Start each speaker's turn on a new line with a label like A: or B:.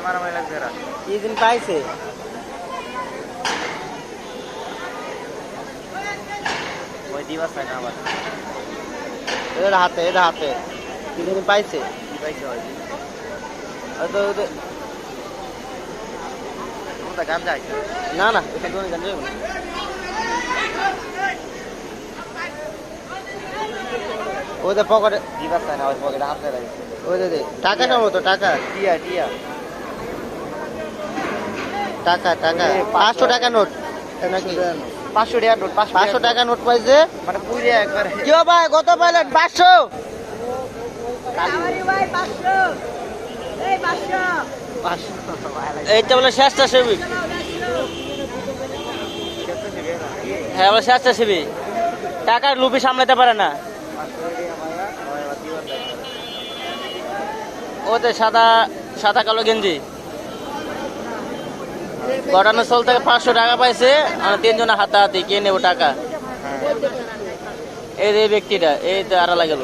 A: মারামারি লাগবে এরা।
B: কি দিন পাইছে
A: ওই দিবাস না আবার
B: এদের হাতে কি দিন পাইছে
A: কি পাইছে ওই
B: হয়তো
A: কোনটা গান যায়
B: না না এটা কোন গান যাবে না ওদের পকেটে
A: দিবাস না ওই পকেটে হাত রাখছে
B: ওই দে টাকা নাও তো টাকা
A: টিয়া টিয়া
B: টাকা 500 টাকা নোট নাকি
A: 500 টাকা নোট
B: 500 টাকা নোট পাইছে
A: মানে পুরে একবারে
B: কি ভাই কত পাইলেন 500 এইটা বলে স্বেচ্ছাসেবী হ্যাঁ বলে স্বেচ্ছাসেবী টাকার লুপি সামলাতে পারে না ওতে সাদা কালো গেঞ্জি ঘটনাস্থল থেকে 500 টাকা পাইছে আর 3 জনের হাতাহাতি কে নেব টাকা এই ব্যক্তিটা এই তো আড়ালা গেল